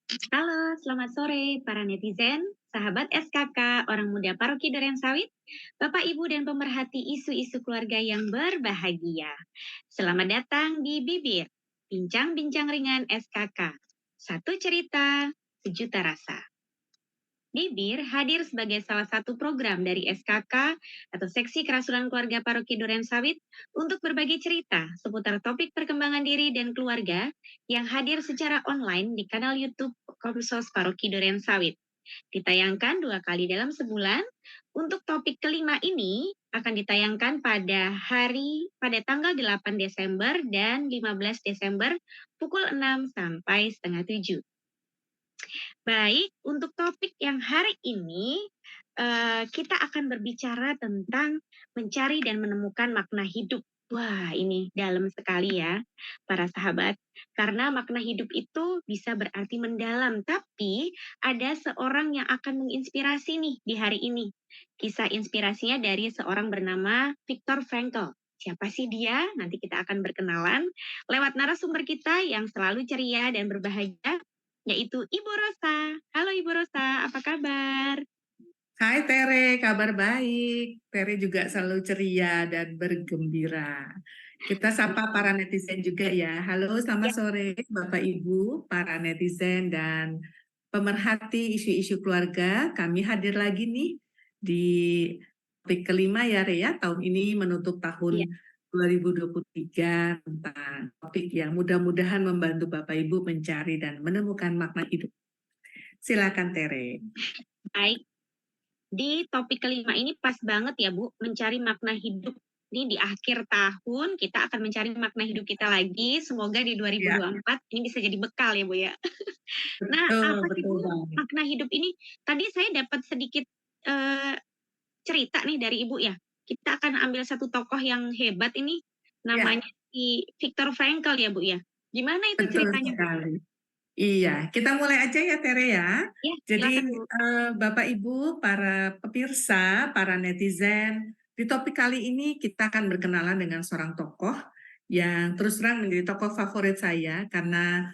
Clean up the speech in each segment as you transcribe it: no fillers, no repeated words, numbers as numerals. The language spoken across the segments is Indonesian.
Halo, selamat sore para netizen, sahabat SKK, orang muda Paroki Duren Sawit, Bapak Ibu dan pemerhati isu-isu keluarga yang berbahagia. Selamat datang di Bibir, bincang-bincang ringan SKK. Satu cerita, sejuta rasa. Bibir hadir sebagai salah satu program dari SKK atau Seksi Kerasulan Keluarga Paroki Duren Sawit untuk berbagi cerita seputar topik perkembangan diri dan keluarga yang hadir secara online di kanal YouTube Komsos Paroki Duren Sawit. Ditayangkan 2 kali dalam sebulan. Untuk topik kelima ini akan ditayangkan pada tanggal 8 Desember dan 15 Desember pukul 6 sampai setengah 7. Baik, untuk topik yang hari ini kita akan berbicara tentang mencari dan menemukan makna hidup. Wah, ini dalam sekali ya, para sahabat. Karena makna hidup itu bisa berarti mendalam, tapi ada seorang yang akan menginspirasi nih di hari ini. Kisah inspirasinya dari seorang bernama Viktor Frankl. Siapa sih dia? Nanti kita akan berkenalan lewat narasumber kita yang selalu ceria dan berbahagia, yaitu Ibu Rosa. Halo Ibu Rosa, apa kabar? Hai Tere, kabar baik. Tere juga selalu ceria dan bergembira. Kita sapa para netizen juga ya. Halo, selamat Ya, sore Bapak Ibu, para netizen dan pemerhati isu-isu keluarga. Kami hadir lagi nih di topik kelima ya Rea, tahun ini menutup iya. tahun 2023 tentang topik yang mudah-mudahan membantu Bapak Ibu mencari dan menemukan makna hidup. Silakan Tere. Baik, di topik kelima ini pas banget ya Bu, mencari makna hidup. Ini di akhir tahun kita akan mencari makna hidup kita lagi. Semoga di Ya, 2024 ini bisa jadi bekal ya Bu ya. Nah, betul, apa sih betul Bu banget. makna hidup ini? Tadi saya dapat sedikit eh, cerita nih dari Ibu ya. Kita akan ambil satu tokoh yang hebat ini, namanya Ya, si Viktor Frankl ya Bu ya. Gimana itu betul ceritanya Bu? sekali. Iya, kita mulai aja ya Tere ya. Ya, Jadi silakan Bu. Bapak Ibu, para pemirsa, para netizen, di topik kali ini kita akan berkenalan dengan seorang tokoh yang terus terang menjadi tokoh favorit saya karena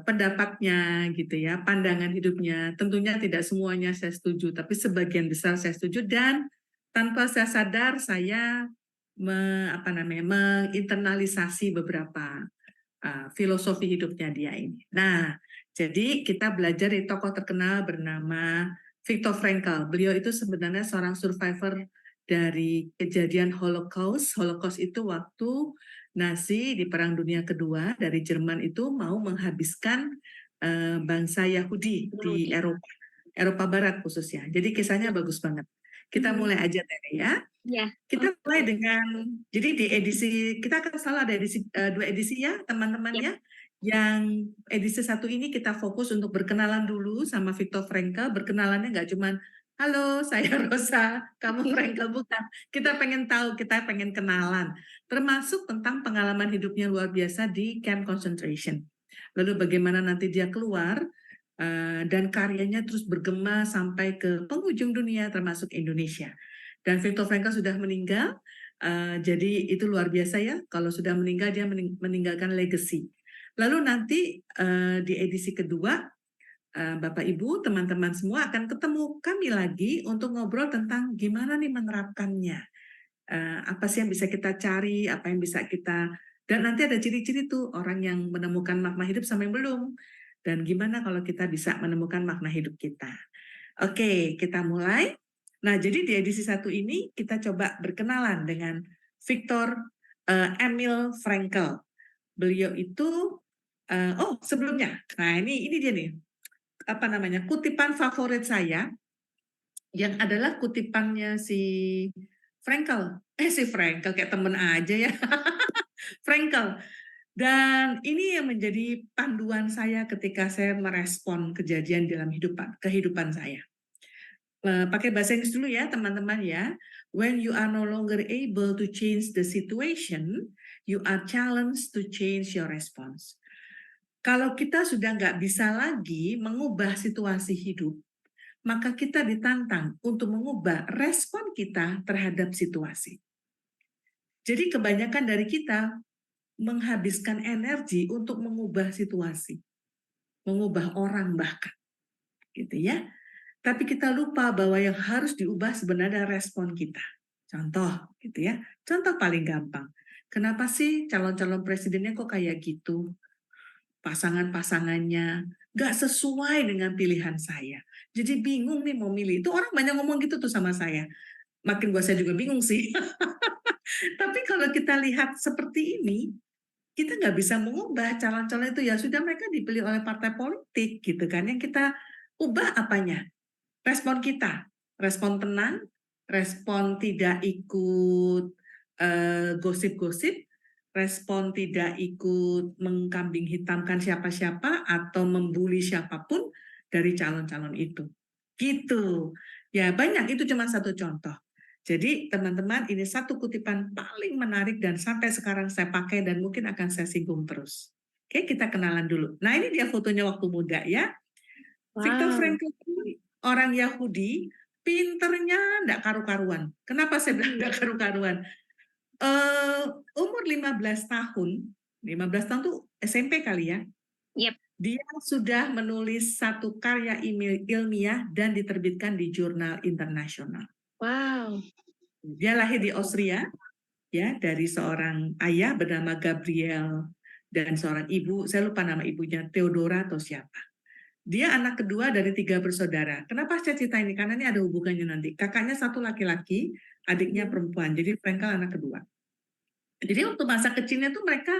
pendapatnya gitu ya, pandangan hidupnya. Tentunya tidak semuanya saya setuju, tapi sebagian besar saya setuju dan tanpa saya sadar saya menginternalisasi beberapa filosofi hidupnya dia ini. Nah, jadi kita belajar dari tokoh terkenal bernama Viktor Frankl. Beliau itu sebenarnya seorang survivor dari kejadian Holocaust. Holocaust itu waktu Nazi di Perang Dunia Kedua dari Jerman itu mau menghabiskan bangsa Yahudi di Yahudi. Eropa, Eropa Barat khususnya. Jadi kisahnya bagus banget. Kita Hmm, mulai aja Tere ya. ya, Kita mulai oke. dengan, jadi di edisi, kita akan selalu ada dua edisi ya teman-teman Ya, ya. Yang edisi satu ini kita fokus untuk berkenalan dulu sama Viktor Frankl. Berkenalannya nggak cuman, halo saya Rosa, kamu Frankl, bukan. Kita pengen tahu, kita pengen kenalan. Termasuk tentang pengalaman hidupnya luar biasa di camp concentration. Lalu bagaimana nanti dia keluar, dan karyanya terus bergema sampai ke penghujung dunia termasuk Indonesia. Dan Viktor Frankl sudah meninggal, jadi itu luar biasa ya. Kalau sudah meninggal dia meninggalkan legacy. Lalu nanti di edisi kedua, Bapak Ibu, teman-teman semua akan ketemu kami lagi untuk ngobrol tentang gimana nih menerapkannya. Apa sih yang bisa kita cari, apa yang bisa kita, dan nanti ada ciri-ciri tuh orang yang menemukan makna hidup sama yang belum. Dan gimana kalau kita bisa menemukan makna hidup kita. Oke, kita mulai. Nah, jadi di edisi satu ini kita coba berkenalan dengan Viktor Emil Frankl. Beliau itu, sebelumnya, nah ini dia nih, apa namanya, kutipan favorit saya yang adalah kutipannya si Frankl kayak temen aja ya, Frankl. Dan ini yang menjadi panduan saya ketika saya merespon kejadian dalam kehidupan saya. Pakai bahasa Inggris dulu ya teman-teman ya. When you are no longer able to change the situation, you are challenged to change your response. Kalau kita sudah nggak bisa lagi mengubah situasi hidup, maka kita ditantang untuk mengubah respon kita terhadap situasi. Jadi kebanyakan dari kita menghabiskan energi untuk mengubah situasi, mengubah orang bahkan, gitu ya. Tapi kita lupa bahwa yang harus diubah sebenarnya respon kita. Contoh, gitu ya. Contoh paling gampang. Kenapa sih calon-calon presidennya kok kayak gitu? Pasangan-pasangannya nggak sesuai dengan pilihan saya. Jadi bingung nih mau milih. Itu orang banyak ngomong gitu tuh sama saya. Makin buat saya juga bingung sih. Tapi kalau kita lihat seperti ini, kita nggak bisa mengubah calon-calon itu. Ya sudah, mereka dipilih oleh partai politik gitu kan. Yang kita ubah apanya? Respon kita. Respon tenang, respon tidak ikut gosip-gosip, respon tidak ikut mengkambing hitamkan siapa-siapa atau membuli siapapun dari calon-calon itu. Gitu. Ya banyak, itu cuma satu contoh. Jadi teman-teman, ini satu kutipan paling menarik dan sampai sekarang saya pakai dan mungkin akan saya singgung terus. Oke, kita kenalan dulu. Nah, ini dia fotonya waktu muda ya. Viktor Wow. Frankl ini orang Yahudi, pinternya enggak karu-karuan. Kenapa saya bilang enggak karu-karuan? Umur 15 tahun, 15 tahun tuh SMP kali ya, Yep. dia sudah menulis satu karya ilmiah dan diterbitkan di jurnal internasional. Wow. Dia lahir di Austria, ya, dari seorang ayah bernama Gabriel dan seorang ibu, saya lupa nama ibunya, Theodora atau siapa. Dia anak kedua dari 3 bersaudara. Kenapa saya cerita ini? Karena ini ada hubungannya nanti. Kakaknya satu laki-laki, adiknya perempuan. Jadi Frankl anak kedua. Jadi waktu masa kecilnya tuh mereka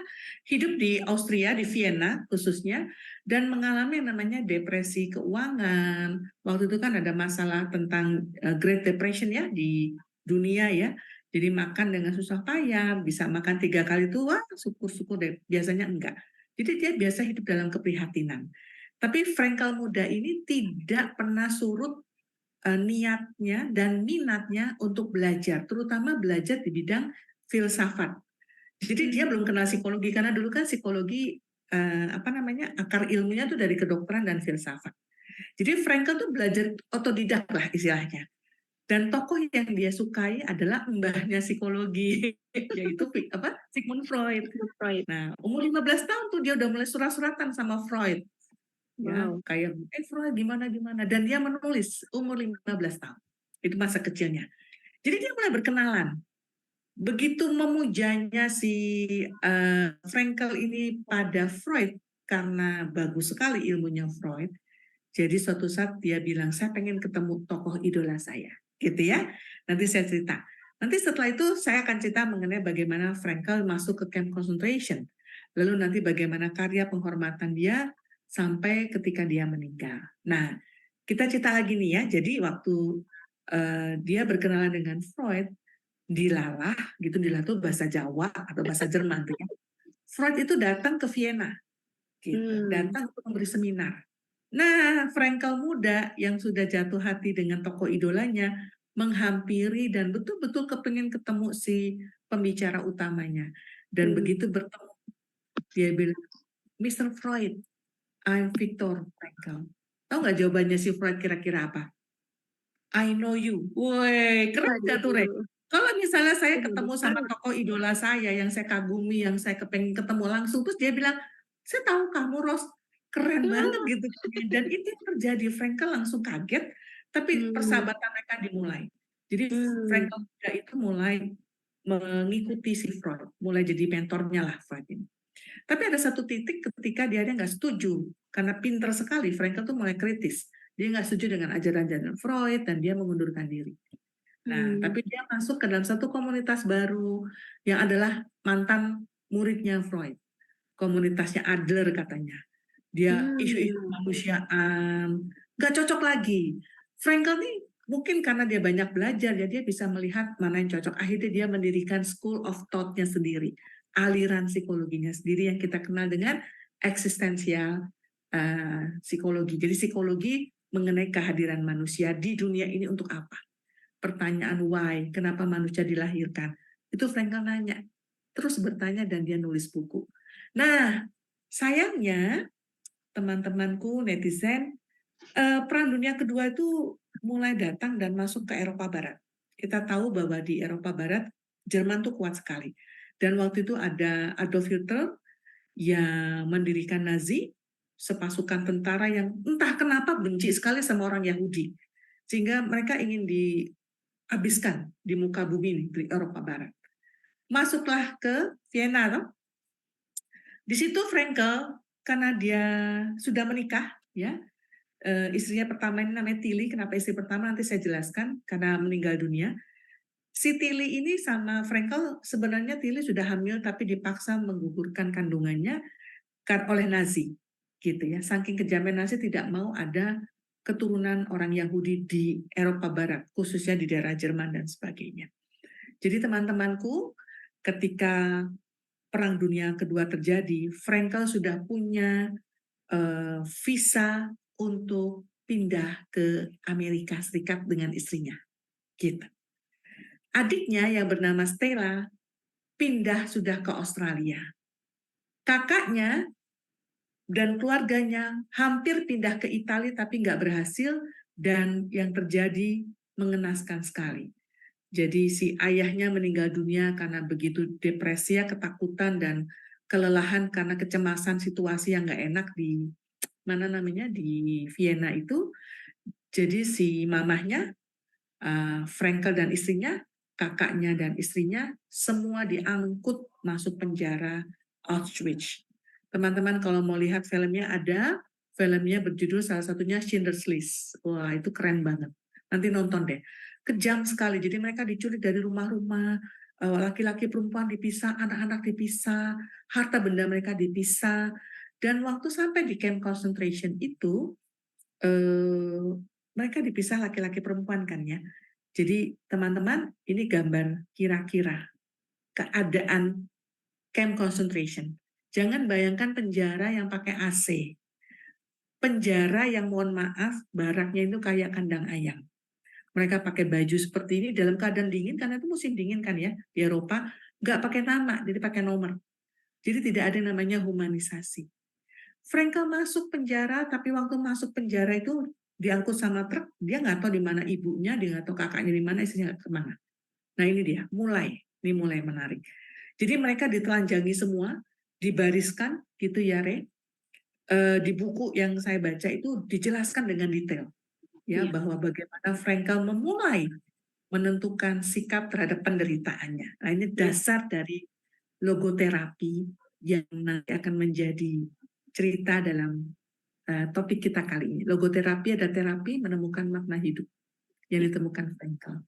hidup di Austria, di Vienna khususnya, dan mengalami yang namanya depresi keuangan. Waktu itu kan ada masalah tentang Great Depression ya di dunia ya. Jadi makan dengan susah payah, bisa makan 3 kali itu, wah syukur-syukur deh. Biasanya enggak. Jadi dia biasa hidup dalam keprihatinan. Tapi Frankl muda ini tidak pernah surut niatnya dan minatnya untuk belajar, terutama belajar di bidang filsafat. Jadi dia belum kenal psikologi karena dulu kan psikologi akar ilmunya tuh dari kedokteran dan filsafat. Jadi Frankl tuh belajar otodidak lah istilahnya. Dan tokoh yang dia sukai adalah mbahnya psikologi, yaitu Sigmund Freud. Freud. Nah, umur 15 tahun tuh dia udah mulai surat-suratan sama Freud. Ya, Wow. kayak Freud gimana dan dia menulis umur 15 tahun. Itu masa kecilnya. Jadi dia mulai berkenalan. Begitu memujanya si Frankl ini pada Freud karena bagus sekali ilmunya Freud. Jadi suatu saat dia bilang, saya pengen ketemu tokoh idola saya, gitu ya. Nanti saya cerita. Nanti setelah itu saya akan cerita mengenai bagaimana Frankl masuk ke camp concentration. Lalu nanti bagaimana karya penghormatan dia sampai ketika dia meninggal. Nah, kita cerita lagi nih ya. Jadi waktu dia berkenalan dengan Freud, dilalah gitu, dilalah itu bahasa Jawa atau bahasa Jerman tuh ya. Freud itu datang ke Vienna gitu, datang untuk memberi seminar. Nah, Frankl muda yang sudah jatuh hati dengan tokoh idolanya menghampiri dan betul-betul kepingin ketemu si pembicara utamanya. Dan begitu bertemu, dia bilang, Mr. Freud, I'm Viktor Frankl. Tahu nggak jawabannya si Freud kira-kira apa? I know you. Woi, keren nggak tuh, Re? Waduh. Kalau misalnya saya ketemu sama Waduh. tokoh idola saya yang saya kagumi, yang saya kepengen ketemu langsung, terus dia bilang, saya tahu kamu, Ros, keren banget gitu. Dan itu yang terjadi, Frankl langsung kaget, tapi persahabatan mereka dimulai. Jadi Frankl muda itu mulai mengikuti si Freud, mulai jadi mentornya lah Freud ini. Tapi ada satu titik ketika dia nggak setuju, karena pinter sekali, Frankl tuh mulai kritis. Dia nggak setuju dengan ajaran-ajaran Freud dan dia mengundurkan diri. Nah, tapi dia masuk ke dalam satu komunitas baru yang adalah mantan muridnya Freud. Komunitasnya Adler katanya. Dia isu-isu kemanusiaan, nggak cocok lagi. Frankl nih mungkin karena dia banyak belajar, ya dia bisa melihat mana yang cocok. Akhirnya dia mendirikan School of Thought-nya sendiri, aliran psikologinya sendiri yang kita kenal dengan eksistensial psikologi. Jadi psikologi mengenai kehadiran manusia di dunia ini untuk apa? Pertanyaan why, kenapa manusia dilahirkan? Itu Frankl nanya. Terus bertanya dan dia nulis buku. Nah, sayangnya teman-temanku netizen, Perang Dunia Kedua itu mulai datang dan masuk ke Eropa Barat. Kita tahu bahwa di Eropa Barat, Jerman tuh kuat sekali. Dan waktu itu ada Adolf Hitler yang mendirikan Nazi, sepasukan tentara yang entah kenapa benci sekali sama orang Yahudi. Sehingga mereka ingin dihabiskan di muka bumi ini, di Eropa Barat. Masuklah ke Vienna, toh. Di situ Frankel, karena dia sudah menikah, ya, istrinya pertama ini namanya Tilly. Kenapa istri pertama nanti saya jelaskan, karena meninggal dunia. Si Tilly ini sama Frankel, sebenarnya Tilly sudah hamil tapi dipaksa menggugurkan kandungannya oleh Nazi, gitu ya. Saking kejamnya Nazi tidak mau ada keturunan orang Yahudi di Eropa Barat, khususnya di daerah Jerman dan sebagainya. Jadi teman-temanku, ketika Perang Dunia Kedua terjadi, Frankel sudah punya visa untuk pindah ke Amerika Serikat dengan istrinya. Gitu. Adiknya yang bernama Stella pindah sudah ke Australia. Kakaknya dan keluarganya hampir pindah ke Italia tapi nggak berhasil, dan yang terjadi mengenaskan sekali. Jadi si ayahnya meninggal dunia karena begitu depresi, ketakutan, dan kelelahan karena kecemasan situasi yang nggak enak di di Vienna itu. Jadi si mamahnya, Frankel dan istrinya, kakaknya dan istrinya, semua diangkut masuk penjara Auschwitz. Teman-teman kalau mau lihat filmnya, ada filmnya berjudul salah satunya Schindler's List. Wah, itu keren banget. Nanti nonton deh. Kejam sekali. Jadi mereka diculik dari rumah-rumah, laki-laki perempuan dipisah, anak-anak dipisah, harta benda mereka dipisah. Dan waktu sampai di camp concentration itu, mereka dipisah laki-laki perempuan kan ya. Jadi teman-teman, ini gambar kira-kira keadaan camp concentration. Jangan bayangkan penjara yang pakai AC. Penjara yang mohon maaf, baraknya itu kayak kandang ayam. Mereka pakai baju seperti ini dalam keadaan dingin, karena itu musim dingin kan ya, di Eropa, nggak pakai nama, jadi pakai nomor. Jadi tidak ada yang namanya humanisasi. Frankel masuk penjara, tapi waktu masuk penjara itu diangkut sama truk, dia nggak tahu di mana ibunya, dia nggak tahu kakaknya di mana, istrinya kemana. Nah ini dia, ini mulai menarik. Jadi mereka ditelanjangi semua, dibariskan gitu ya, Re. Di buku yang saya baca itu dijelaskan dengan detail, ya, bahwa bagaimana Frankel memulai menentukan sikap terhadap penderitaannya. Nah ini dasar dari logoterapi yang nanti akan menjadi cerita dalam topik kita kali ini. Logoterapi ada terapi menemukan makna hidup yang ditemukan Frankel.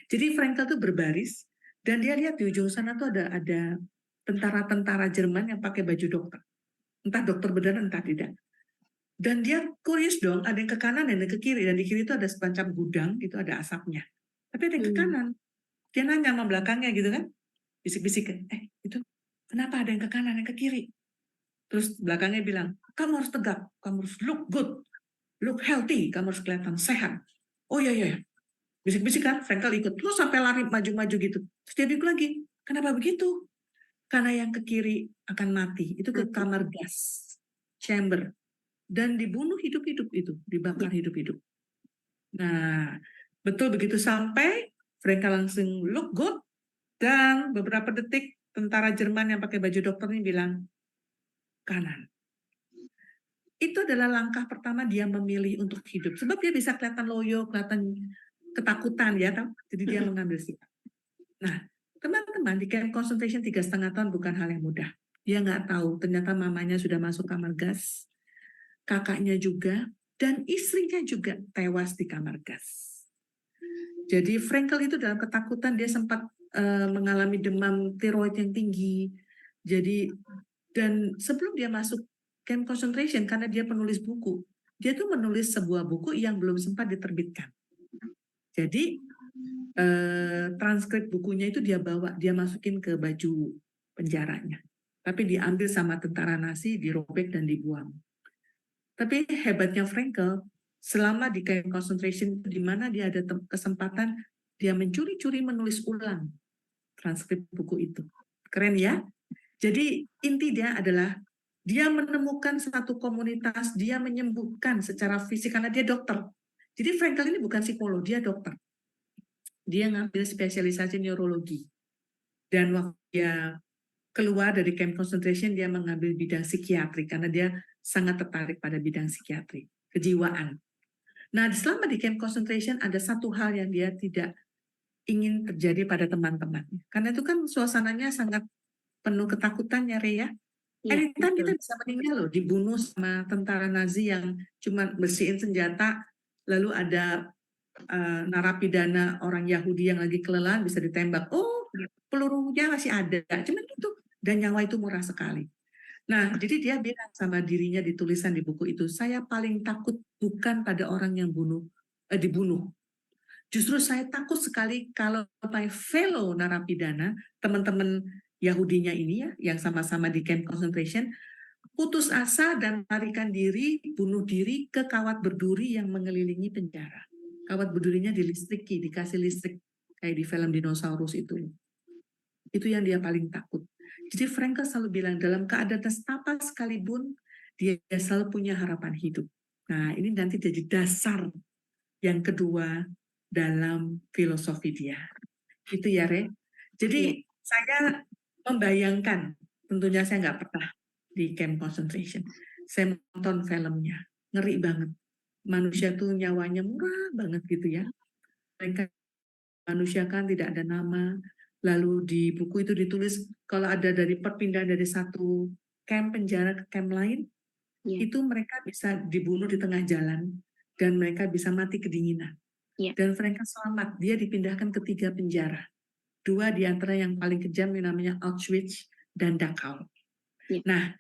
Jadi Frankel itu berbaris, dan dia lihat di ujung sana tuh ada tentara-tentara Jerman yang pakai baju dokter. Entah dokter beneran, entah tidak. Dan dia curious dong, ada yang ke kanan dan ada yang ke kiri. Dan di kiri itu ada semacam gudang, itu ada asapnya. Tapi ada yang ke kanan. Dia nanya sama belakangnya gitu kan, bisik-bisik, itu kenapa ada yang ke kanan, yang ke kiri? Terus belakangnya bilang, kamu harus tegak, kamu harus look good, look healthy, kamu harus kelihatan sehat. Oh iya, bisik-bisik kan, Frankel ikut. Terus sampai lari maju-maju gitu. Terus dia bingung lagi, kenapa begitu? Karena yang ke kiri akan mati, itu ke kamar gas, chamber. Dan dibunuh hidup-hidup itu, dibakar hidup-hidup. Nah, betul begitu sampai, Frankel langsung look good, dan beberapa detik tentara Jerman yang pakai baju dokter ini bilang, kanan. Itu adalah langkah pertama dia memilih untuk hidup. Sebab dia bisa kelihatan loyo, kelihatan ketakutan ya, jadi dia mengambil sikap. Nah, teman-teman, di camp concentration 3,5 tahun bukan hal yang mudah. Dia nggak tahu, ternyata mamanya sudah masuk kamar gas, kakaknya juga, dan istrinya juga tewas di kamar gas. Jadi Frankel itu dalam ketakutan, dia sempat mengalami demam tiroid yang tinggi. Jadi, dan sebelum dia masuk camp concentration, karena dia penulis buku, dia tuh menulis sebuah buku yang belum sempat diterbitkan. Jadi transkrip bukunya itu dia bawa, dia masukin ke baju penjaranya. Tapi diambil sama tentara Nazi, dirobek dan dibuang. Tapi hebatnya Frankel, selama di camp concentration, di mana dia ada kesempatan, dia mencuri-curi menulis ulang transkrip buku itu. Keren ya? Jadi inti dia adalah dia menemukan satu komunitas, dia menyembuhkan secara fisik karena dia dokter. Jadi Frankel ini bukan psikolog, dia dokter. Dia ngambil spesialisasi neurologi. Dan waktu dia keluar dari camp concentration dia mengambil bidang psikiatri karena dia sangat tertarik pada bidang psikiatri, kejiwaan. Nah, selama di camp concentration ada satu hal yang dia tidak ingin terjadi pada teman-teman. Karena itu kan suasananya sangat penuh ketakutan ya, Rey ya. Iya, Anytime kita betul. bisa meninggal loh, dibunuh sama tentara Nazi yang cuma bersihin senjata, lalu ada narapidana orang Yahudi yang lagi kelelahan bisa ditembak. Oh, Iya. pelurunya masih ada, cuman gitu. Dan nyawa itu murah sekali. Nah, jadi dia bilang sama dirinya di tulisan di buku itu, saya paling takut bukan pada orang yang dibunuh. Justru saya takut sekali kalau my fellow narapidana, teman-teman Yahudinya ini ya, yang sama-sama di camp concentration, putus asa dan melarikan diri, bunuh diri ke kawat berduri yang mengelilingi penjara. Kawat berdurinya dilistriki, dikasih listrik, kayak di film dinosaurus itu. Itu yang dia paling takut. Jadi Frankel selalu bilang, dalam keadaan nestapa sekalipun, dia selalu punya harapan hidup. Nah, ini nanti jadi dasar yang kedua dalam filosofi dia. Itu ya, Re. Iya. Jadi saya membayangkan, tentunya saya nggak pernah di camp concentration. Saya nonton filmnya, ngeri banget. Manusia tuh nyawanya murah banget gitu ya. Mereka manusia kan tidak ada nama. Lalu di buku itu ditulis kalau ada dari perpindahan dari satu camp penjara ke camp lain, Iya. itu mereka bisa dibunuh di tengah jalan dan mereka bisa mati kedinginan. Iya. Dan mereka selamat, dia dipindahkan ke 3 penjara. 2 di antara yang paling kejam yang namanya Auschwitz dan Dachau. Iya. Nah,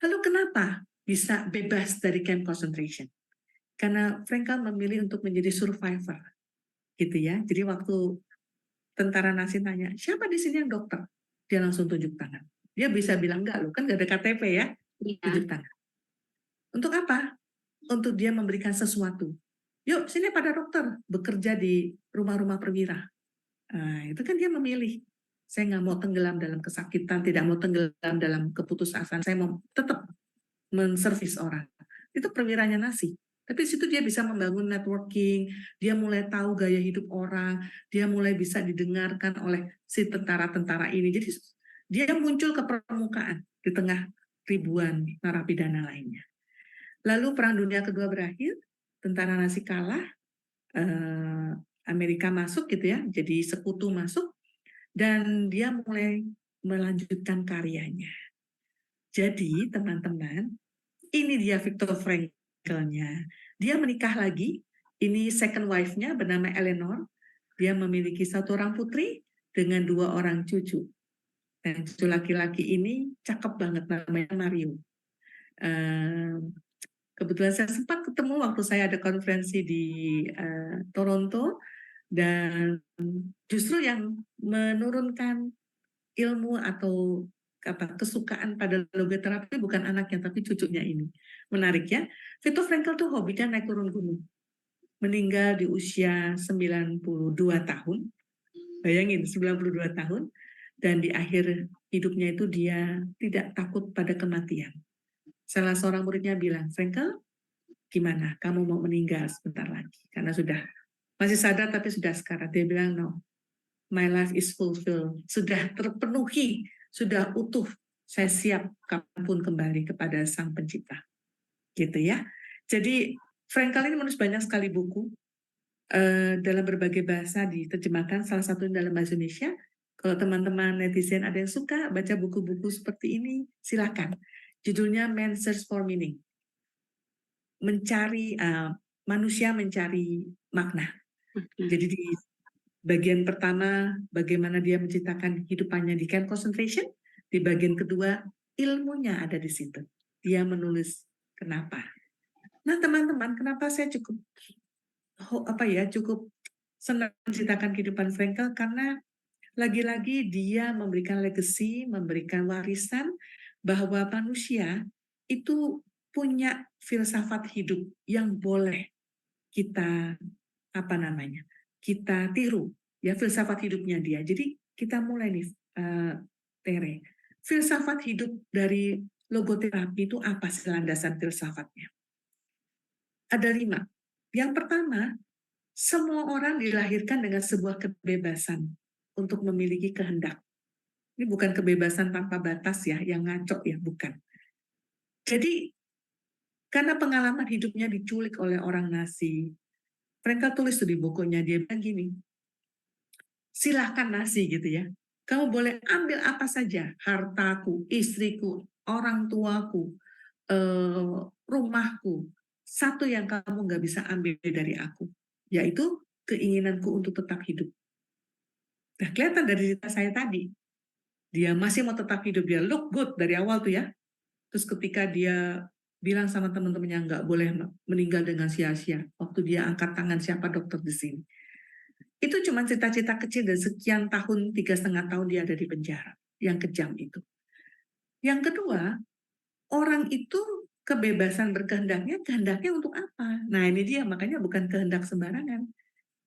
lalu kenapa bisa bebas dari camp concentration? Karena Frankel memilih untuk menjadi survivor, gitu ya. Jadi waktu tentara Nazi tanya, siapa di sini yang dokter? Dia langsung tunjuk tangan. Dia bisa bilang, enggak loh, kan nggak ada KTP ya, Iya. tunjuk tangan. Untuk apa? Untuk dia memberikan sesuatu. Yuk, sini pada dokter, bekerja di rumah-rumah perwira. Nah, itu kan dia memilih. Saya nggak mau tenggelam dalam kesakitan, tidak mau tenggelam dalam keputusasaan. Saya mau tetap menservis orang. Itu perwiranya Nasi. Tapi situ dia bisa membangun networking, dia mulai tahu gaya hidup orang, dia mulai bisa didengarkan oleh si tentara-tentara ini. Jadi dia muncul ke permukaan di tengah ribuan narapidana lainnya. Lalu Perang Dunia Kedua berakhir, tentara Nazi kalah, Amerika masuk gitu ya, jadi sekutu masuk, dan dia mulai melanjutkan karyanya. Jadi teman-teman, ini dia Viktor Frankelnya. Dia menikah lagi, ini second wife-nya bernama Eleanor. Dia memiliki 1 orang putri dengan 2 orang cucu. Dan cucu laki-laki ini cakep banget, namanya Mario. Kebetulan saya sempat ketemu waktu saya ada konferensi di Toronto, dan justru yang menurunkan ilmu atau kesukaan pada logoterapi bukan anaknya tapi cucunya ini. Menarik ya. Viktor Frankl tuh hobinya naik turun gunung. Meninggal di usia 92 tahun. Bayangin 92 tahun, dan di akhir hidupnya itu dia tidak takut pada kematian. Salah seorang muridnya bilang, Frankl, gimana? Kamu mau meninggal sebentar lagi? Karena sudah masih sadar tapi sudah sekarat. Dia bilang, no, my life is fulfilled, sudah terpenuhi, sudah utuh, saya siap kapanpun kembali kepada Sang Pencipta. Gitu ya. Jadi Frankl ini menulis banyak sekali buku dalam berbagai bahasa diterjemahkan, salah satunya dalam bahasa Indonesia. Kalau teman-teman netizen ada yang suka baca buku-buku seperti ini, silakan. Judulnya Man's Search for Meaning. Manusia mencari makna. Jadi di bagian pertama, bagaimana dia menciptakan hidupannya di camp concentration. Di bagian kedua, ilmunya ada di situ. Dia menulis kenapa. Nah, teman-teman, kenapa saya cukup senang menceritakan kehidupan Frankl? Karena lagi-lagi dia memberikan legacy, memberikan warisan bahwa manusia itu punya filsafat hidup yang boleh kita kita tiru ya, filsafat hidupnya dia. Jadi kita mulai nih, Tere, filsafat hidup dari logoterapi itu apa sih landasan filsafatnya? Ada 5. Yang pertama, semua orang dilahirkan dengan sebuah kebebasan untuk memiliki kehendak. Ini bukan kebebasan tanpa batas ya, yang ngaco ya, bukan. Jadi karena pengalaman hidupnya diculik oleh orang Nazi, Frankel tulis tuh di bukunya, dia bilang gini, silahkan Nazi gitu ya, kamu boleh ambil apa saja, hartaku, istriku, orang tuaku, rumahku, satu yang kamu nggak bisa ambil dari aku, yaitu keinginanku untuk tetap hidup. Nah, kelihatan dari cerita saya tadi, dia masih mau tetap hidup, dia look good dari awal tuh ya. Terus ketika dia bilang sama teman-temannya nggak boleh meninggal dengan sia-sia, waktu dia angkat tangan siapa dokter di sini. Itu cuma cita-cita kecil dan sekian tahun, 3,5 tahun dia ada di penjara. Yang kejam itu. Yang kedua, orang itu kebebasan berkehendaknya, kehendaknya untuk apa? Nah ini dia, makanya bukan kehendak sembarangan.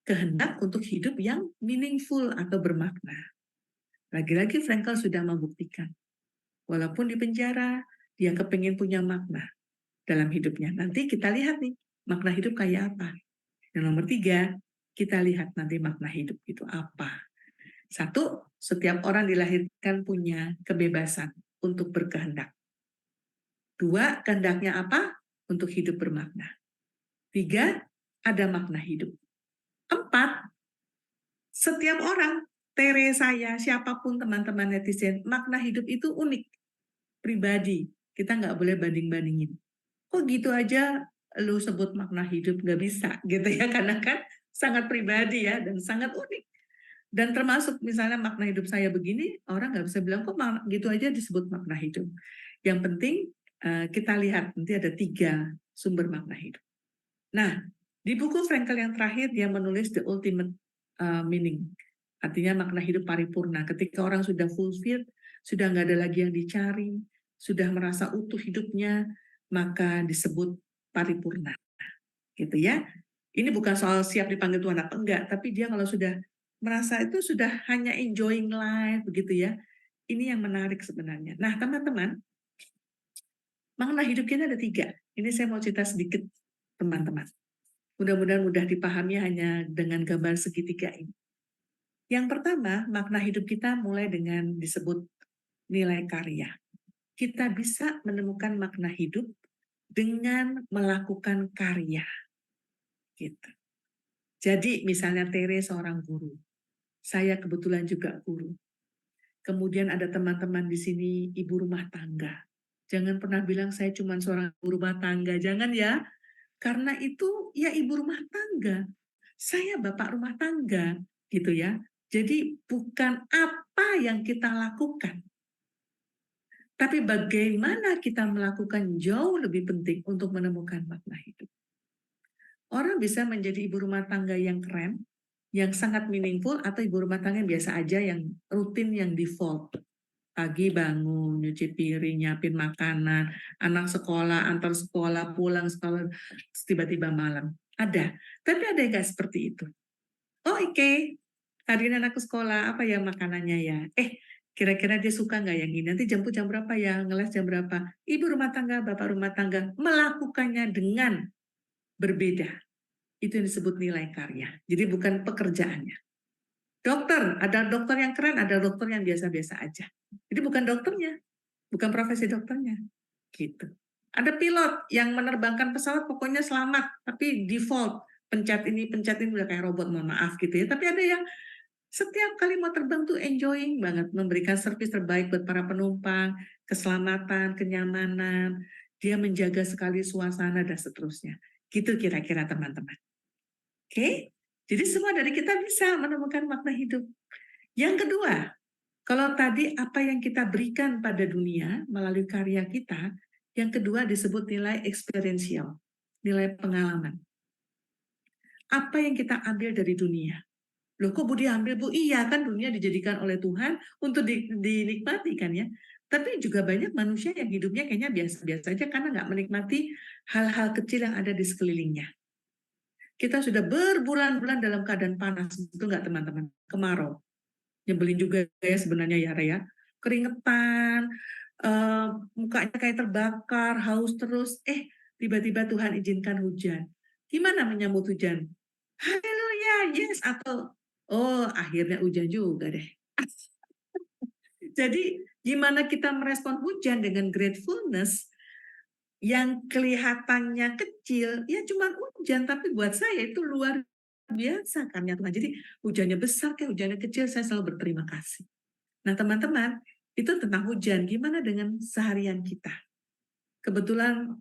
Kehendak untuk hidup yang meaningful atau bermakna. Lagi-lagi Frankl sudah membuktikan. Walaupun di penjara, dia kepingin punya makna dalam hidupnya. Nanti kita lihat nih, makna hidup kayak apa. Yang nomor 3, kita lihat nanti makna hidup itu apa. 1, setiap orang dilahirkan punya kebebasan untuk berkehendak. 2, kehendaknya apa? Untuk hidup bermakna. 3, ada makna hidup. 4, setiap orang, Tere, saya, siapapun teman-teman netizen, makna hidup itu unik, pribadi. Kita nggak boleh banding-bandingin. Kok gitu aja lu sebut makna hidup, nggak bisa gitu ya, karena kan sangat pribadi ya dan sangat unik. Dan termasuk misalnya makna hidup saya begini, orang nggak bisa bilang kok gitu aja disebut makna hidup. Yang penting kita lihat nanti ada 3 sumber makna hidup. Nah, di buku Frankl yang terakhir dia menulis the ultimate meaning, artinya makna hidup paripurna. Ketika orang sudah fulfilled, sudah nggak ada lagi yang dicari, sudah merasa utuh hidupnya, maka disebut paripurna, gitu ya. Ini bukan soal siap dipanggil Tuhan apa enggak, tapi dia kalau sudah merasa itu sudah hanya enjoying life, begitu ya. Ini yang menarik sebenarnya. Nah, teman-teman, makna hidup kita ada 3. Ini saya mau cerita sedikit, teman-teman. Mudah-mudahan mudah dipahami hanya dengan gambar segitiga ini. Yang pertama, makna hidup kita mulai dengan disebut nilai karya. Kita bisa menemukan makna hidup dengan melakukan karya. Gitu. Jadi misalnya Tere seorang guru, saya kebetulan juga guru. Kemudian ada teman-teman di sini ibu rumah tangga. Jangan pernah bilang saya cuma seorang ibu rumah tangga, jangan ya. Karena itu ya ibu rumah tangga. Saya bapak rumah tangga, gitu ya. Jadi bukan apa yang kita lakukan, tapi bagaimana kita melakukan jauh lebih penting untuk menemukan makna hidup. Orang bisa menjadi ibu rumah tangga yang keren, yang sangat meaningful, atau ibu rumah tangga yang biasa aja, yang rutin, yang default. Pagi bangun, nyuci piring, nyiapin makanan, anak sekolah, antar sekolah, pulang sekolah, tiba-tiba malam. Ada, tapi ada yang nggak seperti itu. Oh oke, hadirin anak ke sekolah, apa ya makanannya ya? Kira-kira dia suka nggak yang ini? Nanti jemput jam berapa ya? Ngeles jam berapa? Ibu rumah tangga, bapak rumah tangga melakukannya dengan berbeda. Itu yang disebut nilai karya. Jadi bukan pekerjaannya. Dokter, ada dokter yang keren, ada dokter yang biasa-biasa aja. Jadi bukan dokternya, bukan profesi dokternya. Gitu. Ada pilot yang menerbangkan pesawat pokoknya selamat, tapi default pencet ini udah kayak robot, mohon maaf gitu ya. Tapi ada yang setiap kali mau terbang tuh enjoying banget, memberikan servis terbaik buat para penumpang, keselamatan, kenyamanan, dia menjaga sekali suasana dan seterusnya. Gitu kira-kira teman-teman. Oke? Jadi semua dari kita bisa menemukan makna hidup. Yang kedua, kalau tadi apa yang kita berikan pada dunia melalui karya kita, yang kedua disebut nilai experiential, nilai pengalaman. Apa yang kita ambil dari dunia? Loh kok Bu diambil Bu? Iya kan dunia dijadikan oleh Tuhan untuk dinikmati kan ya. Tapi juga banyak manusia yang hidupnya kayaknya biasa-biasa aja karena nggak menikmati hal-hal kecil yang ada di sekelilingnya. Kita sudah berbulan-bulan dalam keadaan panas, betul nggak teman-teman? Kemarau. Nyebelin juga ya sebenarnya ya Raya. Keringetan, mukanya kayak terbakar, haus terus. Tiba-tiba Tuhan izinkan hujan. Gimana menyambut hujan? Haleluya, yes, atau oh akhirnya hujan juga deh. Jadi gimana kita merespon hujan dengan gratefulness yang kelihatannya kecil, ya cuman hujan, tapi buat saya itu luar biasa karena Tuhan. Jadi hujannya besar kayak hujannya kecil, saya selalu berterima kasih. Nah teman-teman, itu tentang hujan. Gimana dengan seharian kita? Kebetulan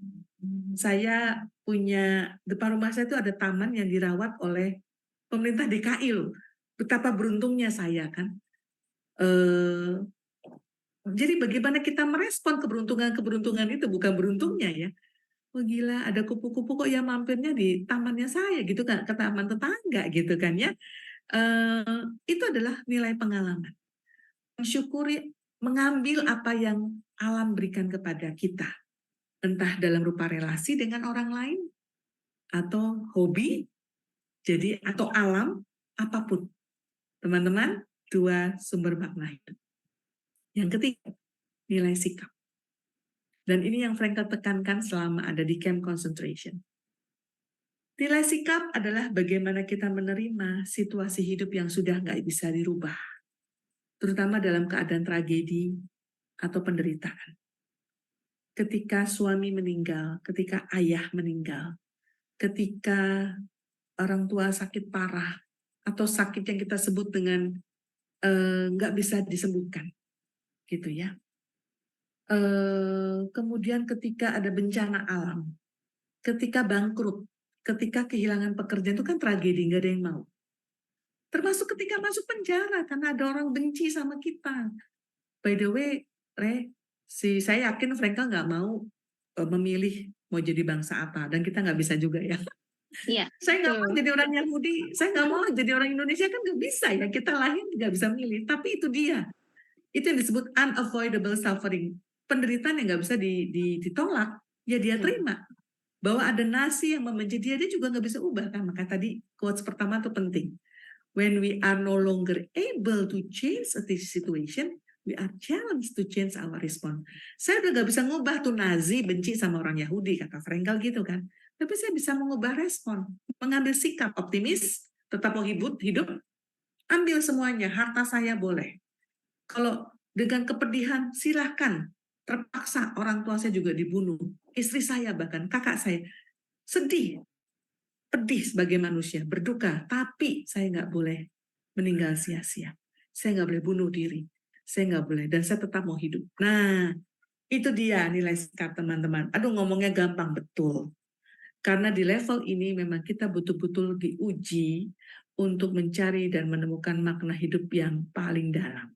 saya punya, depan rumah saya itu ada taman yang dirawat oleh pemerintah DKI loh. Betapa beruntungnya saya kan. Eh, jadi bagaimana kita merespon keberuntungan-keberuntungan itu, bukan beruntungnya ya. Oh gila, ada kupu-kupu kok ya mampirnya di tamannya saya gitu kan, ke taman tetangga gitu kan ya. Itu adalah nilai pengalaman. Mensyukuri, mengambil apa yang alam berikan kepada kita. Entah dalam rupa relasi dengan orang lain, atau hobi, jadi atau alam, apapun. Teman-teman, dua sumber makna hidup. Yang ketiga, nilai sikap. Dan ini yang Frankel tekankan selama ada di camp concentration. Nilai sikap adalah bagaimana kita menerima situasi hidup yang sudah nggak bisa dirubah, terutama dalam keadaan tragedi atau penderitaan. Ketika suami meninggal, ketika ayah meninggal, ketika orang tua sakit parah, atau sakit yang kita sebut dengan nggak bisa disembuhkan, gitu ya. Kemudian ketika ada bencana alam, ketika bangkrut, ketika kehilangan pekerjaan itu kan tragedi, nggak ada yang mau. Termasuk ketika masuk penjara karena ada orang benci sama kita. By the way, saya yakin Frankel nggak mau memilih mau jadi bangsa apa, dan kita nggak bisa juga ya. Iya, Saya nggak mau betul. jadi orang Yahudi, saya nggak mau jadi orang Indonesia, kan nggak bisa ya. Kita lahir nggak bisa milih, tapi itu dia. Itu yang disebut unavoidable suffering. Penderitaan yang nggak bisa ditolak, ya dia terima. Bahwa ada nasi yang membenci dia juga nggak bisa ubah kan. Maka tadi quotes pertama itu penting. When we are no longer able to change a situation, we are challenged to change our response. Saya udah nggak bisa ngubah tuh Nazi benci sama orang Yahudi, kata Frankel gitu kan. Tapi saya bisa mengubah respon, mengambil sikap optimis, tetap mau hidup, ambil semuanya, harta saya boleh. Kalau dengan kepedihan, silahkan. Terpaksa orang tua saya juga dibunuh, istri saya bahkan, kakak saya. Sedih, pedih sebagai manusia, berduka, tapi saya nggak boleh meninggal sia-sia. Saya nggak boleh bunuh diri. Saya nggak boleh, dan saya tetap mau hidup. Nah, itu dia nilai sikap teman-teman. Aduh, ngomongnya gampang, betul. Karena di level ini memang kita betul-betul diuji untuk mencari dan menemukan makna hidup yang paling dalam.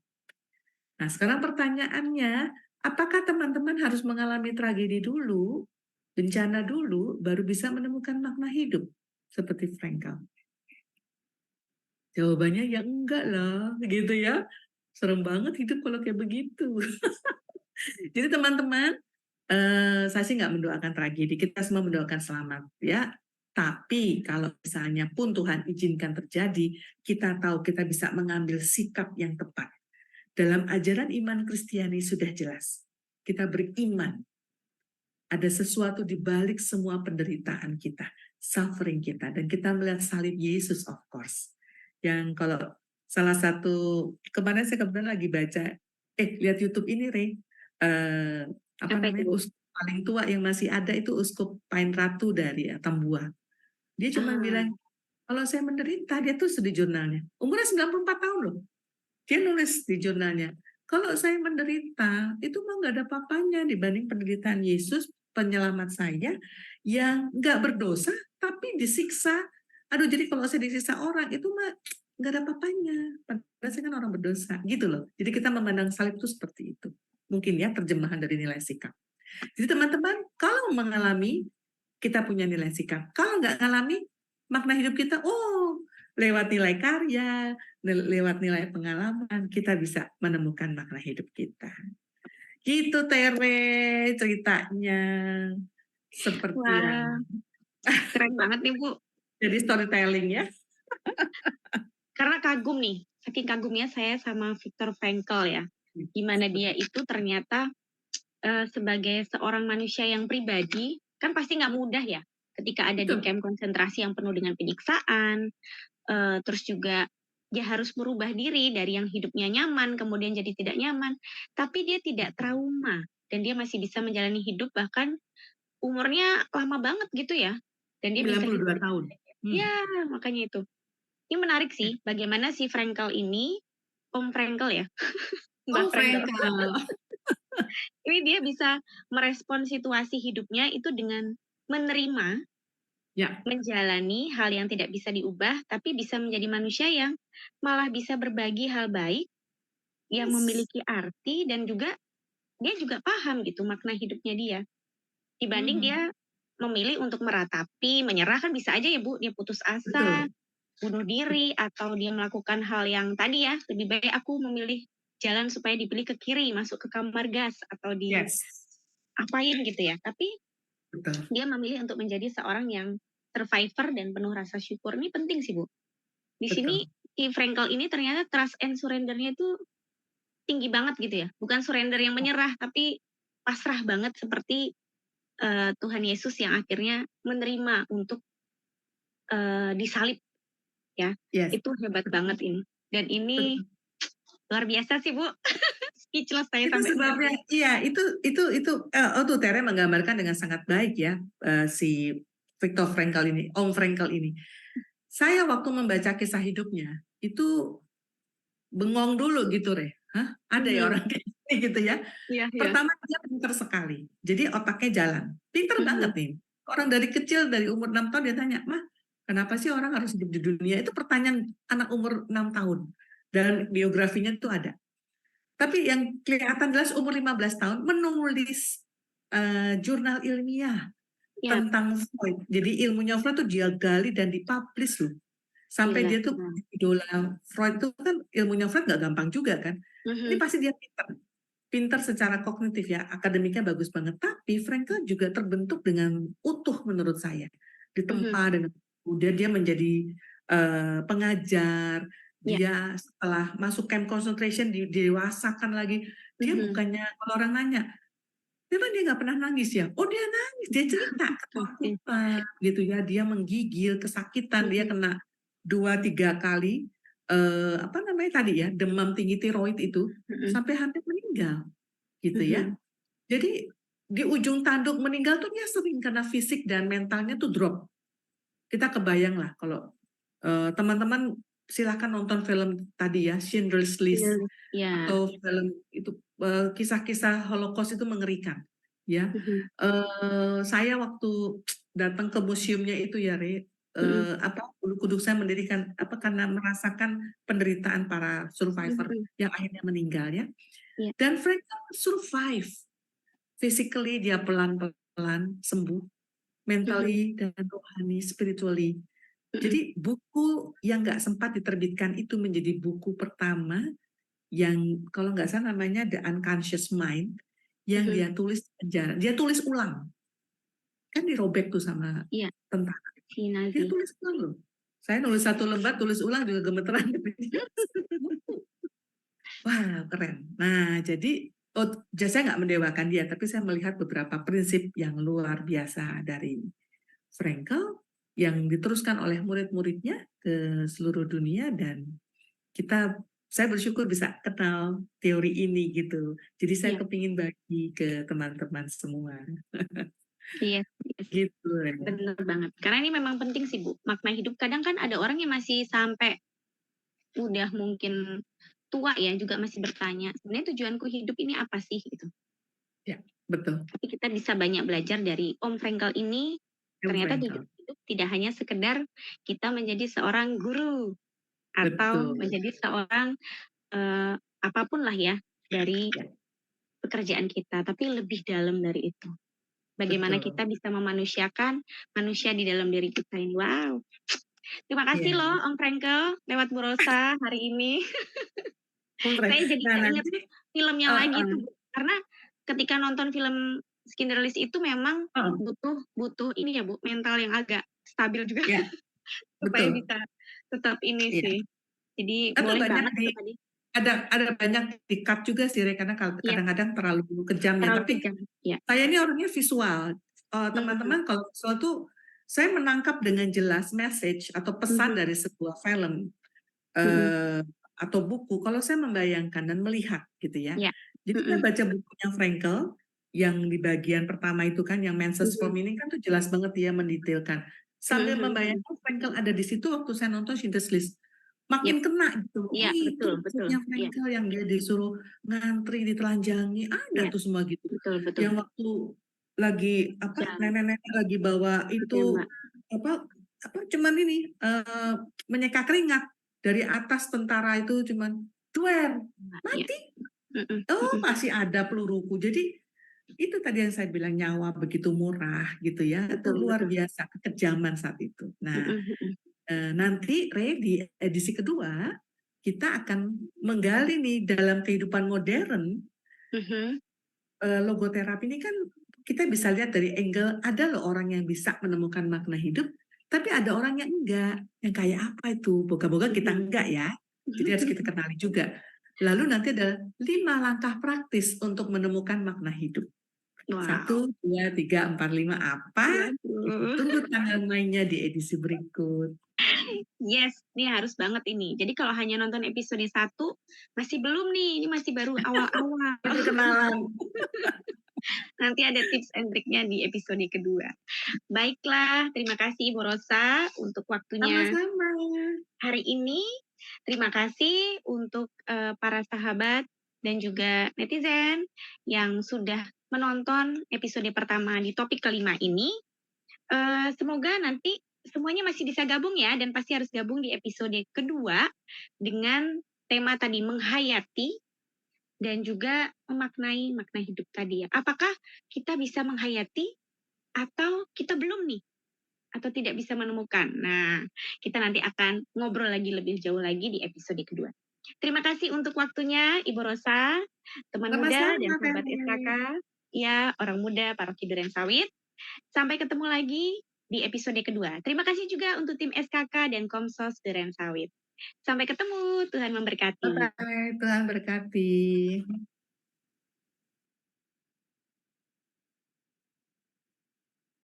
Nah, sekarang pertanyaannya, apakah teman-teman harus mengalami tragedi dulu, bencana dulu, baru bisa menemukan makna hidup? Seperti Frankel. Jawabannya ya enggak lah, gitu ya. Serem banget hidup kalau kayak begitu. Jadi teman-teman, saya sih nggak mendoakan tragedi, kita semua mendoakan selamat ya. Tapi kalau misalnya pun Tuhan izinkan terjadi, kita tahu kita bisa mengambil sikap yang tepat. Dalam ajaran iman Kristiani sudah jelas. Kita beriman. Ada sesuatu di balik semua penderitaan kita, suffering kita. Dan kita melihat salib Yesus, of course. Yang kalau salah satu, kemarin saya kebetulan lagi baca, lihat YouTube ini, Rey. Apa Apa itu, namanya, Bu? uskup paling tua yang masih ada itu Uskup Pain Ratu dari Tambua. Dia cuma Ah, bilang, kalau saya menderita, dia tuh di jurnalnya. Umurnya 94 tahun loh. Dia nulis di jurnalnya, kalau saya menderita, itu mah nggak ada apa-apanya dibanding penderitaan Yesus, penyelamat saya, yang nggak berdosa, tapi disiksa. Aduh, jadi kalau saya disiksa orang, itu mah nggak ada apa-apanya. Padahal saya kan orang berdosa, gitu loh. Jadi kita memandang salib itu seperti itu. Mungkin ya terjemahan dari nilai sikap. Jadi teman-teman, kalau mengalami, kita punya nilai sikap. Kalau nggak mengalami, makna hidup kita, oh, lewat nilai karya, lewat nilai pengalaman, kita bisa menemukan makna hidup kita. Gitu Tere ceritanya. Seperti yang wah, keren banget nih, Bu. jadi storytelling ya. Karena kagum nih, saking kagumnya saya sama Viktor Frankl ya. Gimana dia itu ternyata sebagai seorang manusia yang pribadi, kan pasti nggak mudah ya ketika ada di Betul. kamp konsentrasi yang penuh dengan penyiksaan, terus juga dia harus merubah diri dari yang hidupnya nyaman, kemudian jadi tidak nyaman, tapi dia tidak trauma dan dia masih bisa menjalani hidup bahkan umurnya lama banget gitu ya, dan dia bisa hidup 92 dengan tahun. ya, makanya itu. Ini menarik Ya. sih, bagaimana si Frankel ini, Om Frankel ya, Mbah Oh, Frankel, Frankel. ini dia bisa merespon situasi hidupnya itu dengan menerima, Ya, menjalani hal yang tidak bisa diubah, tapi bisa menjadi manusia yang malah bisa berbagi hal baik, yang yes. memiliki arti dan juga dia juga paham gitu makna hidupnya dia. Dibanding Mhm. dia memilih untuk meratapi, menyerah kan bisa aja ya Bu, dia putus asa, Betul. bunuh diri, atau dia melakukan hal yang tadi ya, lebih baik aku memilih jalan supaya dipilih ke kiri, masuk ke kamar gas, atau Yes. diapain gitu ya. Tapi Betul. dia memilih untuk menjadi seorang yang survivor dan penuh rasa syukur. Ini penting sih Bu. Di sini Betul. si Frankel ini ternyata trust and surrender-nya itu tinggi banget gitu ya. Bukan surrender yang menyerah, tapi pasrah banget seperti Tuhan Yesus yang akhirnya menerima untuk disalib ya. Yes. Itu hebat banget ini. Dan ini Betul. luar biasa sih Bu. Speechless saya Itu sampai sebabnya, sekarang. iya, oh tuh Tere menggambarkan dengan sangat baik ya, si Viktor Frankl ini, Om Frankl ini. Saya waktu membaca kisah hidupnya, itu bengong dulu gitu, Re. Hah? Ada ya Mhm. orang kayak gini gitu ya? Iya iya. Pertama dia pinter sekali, jadi otaknya jalan. Pinter banget Mhm. nih. Orang dari kecil, dari umur 6 tahun dia tanya, "Mah, kenapa sih orang harus hidup di dunia?" Itu pertanyaan anak umur 6 tahun. Dan biografinya itu ada. Tapi yang kelihatan jelas umur 15 tahun menulis jurnal ilmiah Iya, tentang Freud. Jadi ilmunya Freud tuh dia gali dan dipublish loh. Sampai gila. dia tuh Mhm. idola Freud tuh kan ilmunya Freud nggak gampang juga kan. Ini Mhm. pasti dia pinter. Pinter secara kognitif ya, akademiknya bagus banget. Tapi Frankel juga terbentuk dengan utuh menurut saya. Mhm. Ditempa dengan kemudian dia menjadi pengajar, Iya. dia setelah masuk camp concentration didewasakan lagi, dia Mhm. bukannya kalau orang nanya, "Memang dia nggak pernah nangis ya?" Oh dia nangis, dia cerita Oke. ketakutan gitu ya, dia menggigil, kesakitan, dia Mhm. kena 2, 3 kali, apa namanya tadi ya, demam tinggi tiroid itu, Mhm. sampai hampir meninggal gitu ya. Mhm. Jadi di ujung tanduk meninggal tuh dia sering karena fisik dan mentalnya tuh drop. Kita kebayang lah kalau teman-teman silahkan nonton film tadi ya, Schindler's Iya. List Iya. atau film itu kisah-kisah Holocaust itu mengerikan, ya. Mhm. Saya waktu datang ke museumnya itu ya, Re, Mhm. apa, bulu kuduk saya mendirikan apa, karena merasakan penderitaan para survivor Mhm. yang akhirnya meninggal ya. Iya. Dan mereka survive, physically dia pelan-pelan sembuh, Mhm. mentally dan rohani, spiritually. Mhm. Jadi buku yang nggak sempat diterbitkan itu menjadi buku pertama yang kalau nggak salah namanya The Unconscious Mind, yang Mhm. dia tulis di penjara. Dia tulis ulang, kan dirobek tuh sama Iya, tentara. si Dia Nazi. tulis ulang loh. Saya nulis satu lembar, tulis ulang juga gemeteran. Wah, keren. Nah, jadi saya nggak mendewakan dia, tapi saya melihat beberapa prinsip yang luar biasa dari Frankel yang diteruskan oleh murid-muridnya ke seluruh dunia dan saya bersyukur bisa kenal teori ini gitu. Jadi saya Iya. kepingin bagi ke teman-teman semua. Iya. Iya sih. Gitu ya. Bener banget. Karena ini memang penting sih Bu. Makna hidup kadang kan ada orang yang masih sampai udah mungkin tua ya juga masih bertanya, sebenarnya tujuanku hidup ini apa sih gitu. Ya, betul. Tapi kita bisa banyak belajar dari Om Frankel ini. Yang Ternyata tujuan Frankel. hidup tidak hanya sekedar kita menjadi seorang guru atau Betul. menjadi seorang apapun lah ya dari Ya, pekerjaan kita, tapi lebih dalam dari itu. Bagaimana betul. kita bisa memanusiakan manusia di dalam diri kita ini. Wow. Terima kasih Iya. loh Om Frankel lewat Bu Rosa hari ini. Saya jadi Nah, keinget nanti filmnya lagi uh, tuh, Bu. Karena ketika nonton film Schindler List itu memang butuh butuh ini ya, Bu, mental yang agak stabil juga ya, supaya betul. bisa tetap ini Iya. sih. Jadi Atau boleh banyak banget itu tadi. ada banyak di-cut juga sih, Re, karena Iya, kadang-kadang terlalu kejam ya. terlalu Tapi kejam. Iya. saya ini orangnya visual. Mhm. Teman-teman kalau visual tuh saya menangkap dengan jelas message atau pesan Mhm. dari sebuah film. Mhm. atau buku, kalau saya membayangkan dan melihat gitu ya. Iya. Jadi saya Mhm. baca bukunya Frankl yang di bagian pertama itu kan yang Man's Search for Mhm. Meaning kan tuh jelas banget dia mendetailkan. Mhm Sambil mhm mhm. membayangkan Frankl ada di situ waktu saya nonton Schindler's List. Yap. Makin kena gitu. Iya, Oh itu betul betul. bukunya Iya. Frankl yang dia disuruh ngantri, ditelanjangi, ada Iya. tuh semua gitu. Betul betul. Yang waktu lagi apa Jam. nenek-nenek lagi bawa Betul, itu Mbak. apa apa cuman ini menyeka keringat dari atas tentara itu cuman duer Mbak, iya. mati. Mhm Oh mhm. masih ada peluruku. Jadi itu tadi yang saya bilang nyawa begitu murah gitu ya. Itu Betul luar betul. biasa kekejaman saat itu. Nah, Mhm mhm. nanti di edisi kedua kita akan menggali nih dalam kehidupan modern. Mhm. Logoterapi ini kan kita bisa lihat dari angle ada loh orang yang bisa menemukan makna hidup, tapi ada orang yang enggak. Yang kayak apa itu? Moga-moga kita Mhm. enggak ya. Jadi harus kita kenali juga. Lalu nanti ada 5 langkah praktis untuk menemukan makna hidup. Wow. 1, 2, 3, 4, 5 apa? Kita Waduh. tunggu tanggal mainnya di edisi berikut. Yes, ini harus banget ini. Jadi kalau hanya nonton episode 1 masih belum nih, ini masih baru awal-awal. Perkenalan. Nanti ada tips and triknya di episode kedua. Baiklah, terima kasih Ibu Rosa untuk waktunya Sama-sama. hari ini. Terima kasih untuk para sahabat dan juga netizen yang sudah menonton episode pertama di topik kelima ini. Semoga nanti semuanya masih bisa gabung ya, dan pasti harus gabung di episode kedua dengan tema tadi menghayati dan juga memaknai makna hidup tadi ya. Apakah kita bisa menghayati atau kita belum nih? Atau tidak bisa menemukan. Nah, kita nanti akan ngobrol lagi lebih jauh lagi di episode kedua. Terima kasih untuk waktunya Ibu Rosa, teman muda dan Sama-sama, sahabat SKK, Feni. ya orang muda Paroki Duren Sawit. Sampai ketemu lagi di episode kedua. Terima kasih juga untuk tim SKK dan Komsos Duren Sawit. Sampai ketemu, Tuhan memberkati. Bye-bye, Tuhan berkati.